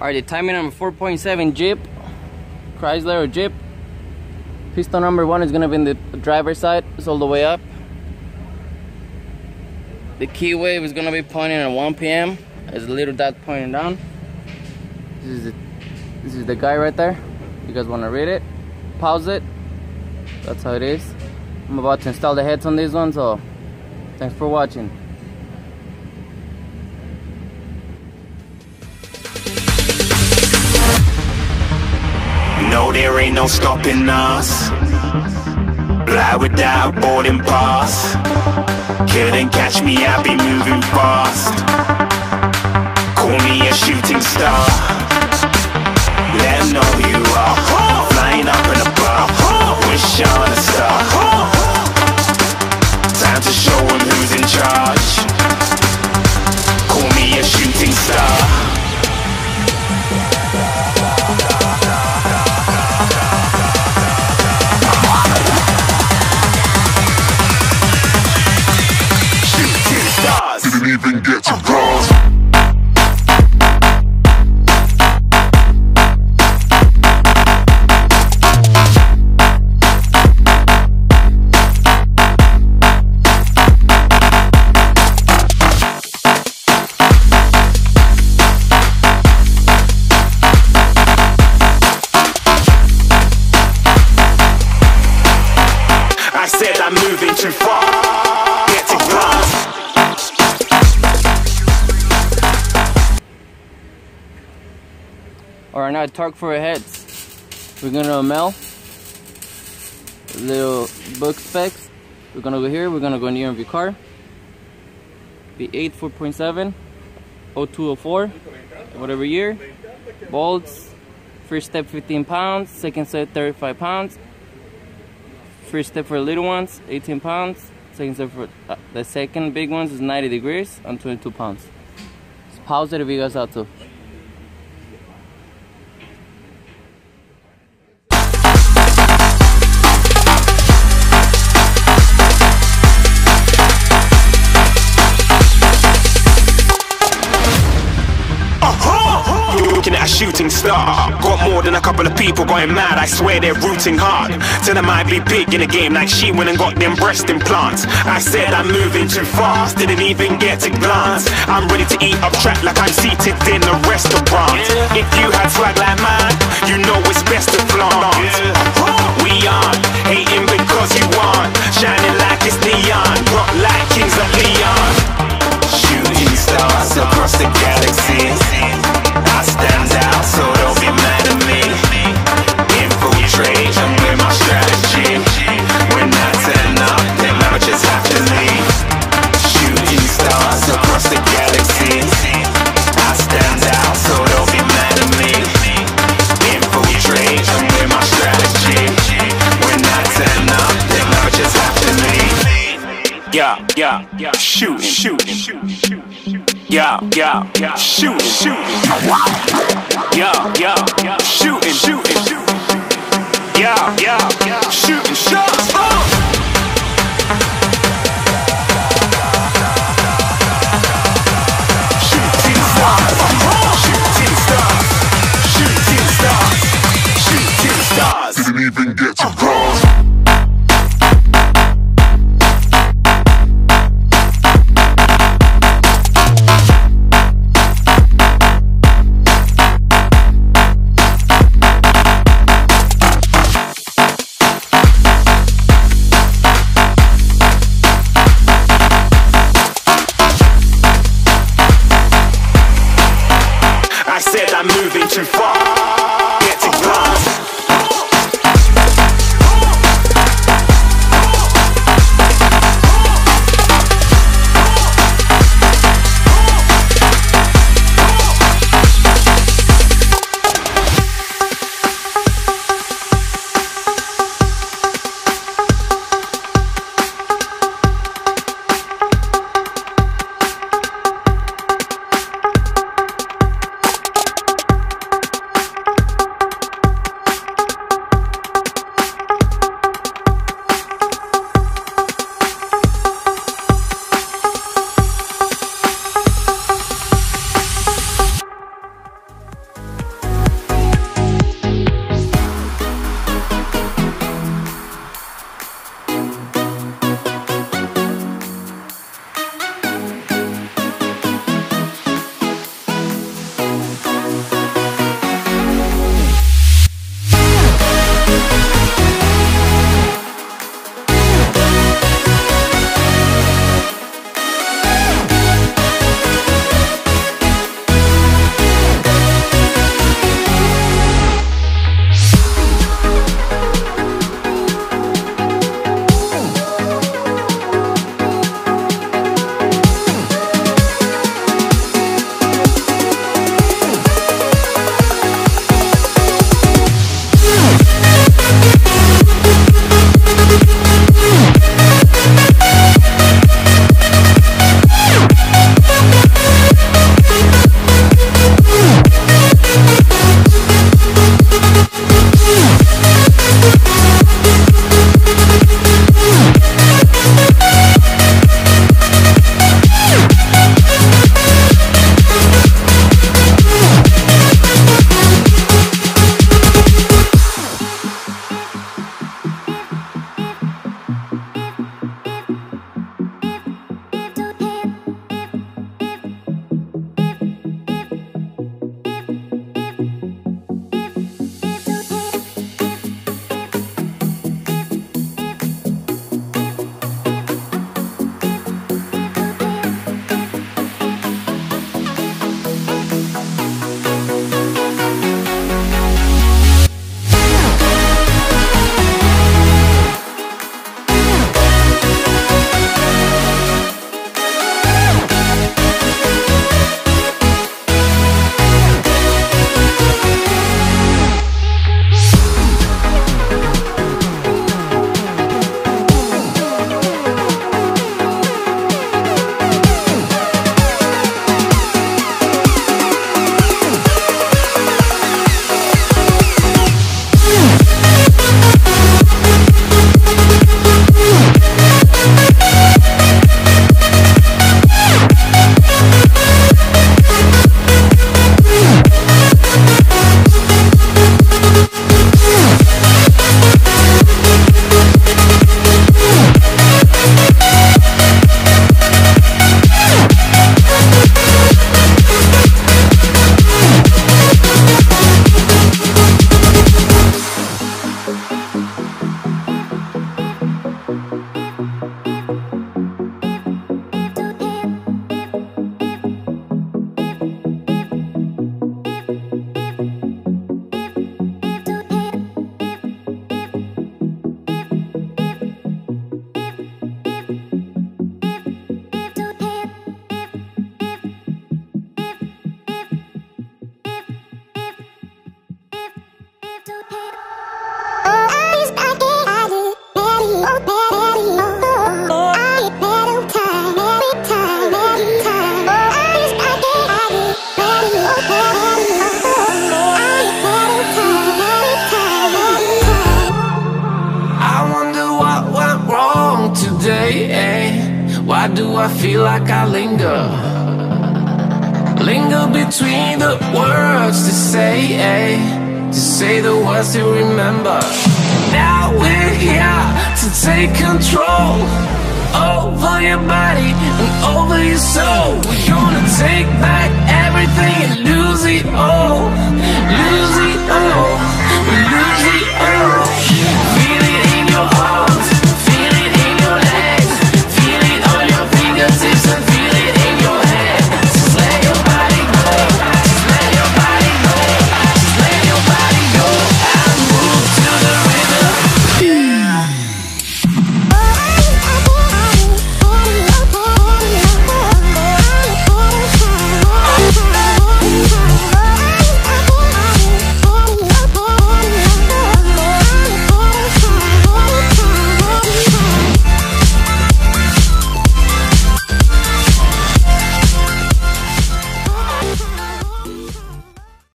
Alright, the timing number 4.7 Jeep, Chrysler or Jeep. Piston number 1 is going to be in the driver's side, it's all the way up. The key wave is going to be pointing at 1 p.m. There's a little dot pointing down. This is the guy right there. You guys want to read it? Pause it. That's how it is. I'm about to install the heads on this one, so thanks for watching. No, there ain't no stopping us. Fly without boarding pass. Couldn't catch me, I be moving fast. Call me a shooting star. Let 'em know who you are. Flying up in a bar. Wish on a star. Time to show 'em who's in charge. Call me a shooting star. Didn't even get to cross. I said I'm moving too far. Get to glass. Alright, now torque for our heads. We're gonna mail little book specs. We're gonna go here, we're gonna go near of your car. V8 4.7, 0204, whatever year. Bolts, first step 15 pounds, second step 35 pounds. First step for the little ones, 18 pounds. Second step for the second big ones is 90 degrees and 22 pounds. Just pause it if you guys have to. Looking at a shooting star. Got more than a couple of people going mad, I swear they're rooting hard. Tell them I be big in the game like she went and got them breast implants. I said I'm moving too fast, didn't even get a glance. I'm ready to eat up track like I'm seated in a restaurant. If you had swag like mine, you know it's best to flaunt. We aren't hating because you want, shining like it's neon, rock like kings of Leon. Shooting stars across the galaxy. I stand out, so don't be mad at me. Infiltrate, I'm with my strategy. When I turn up, then amateurs have to leave. Shooting stars across the galaxy. I stand out, so don't be mad at me. Infiltrate, I'm with my strategy. When I turn up, then amateurs have to leave. Yeah, shooting. Yeah, shooting. Yeah, shooting. Yeah, shooting shots. Shooting stars. Didn't even get to cross. I said I'm moving too far. Get to glass. do I feel like I linger? Linger between the words to say the words to remember. Now we're here to take control over your body and over your soul. We're gonna take back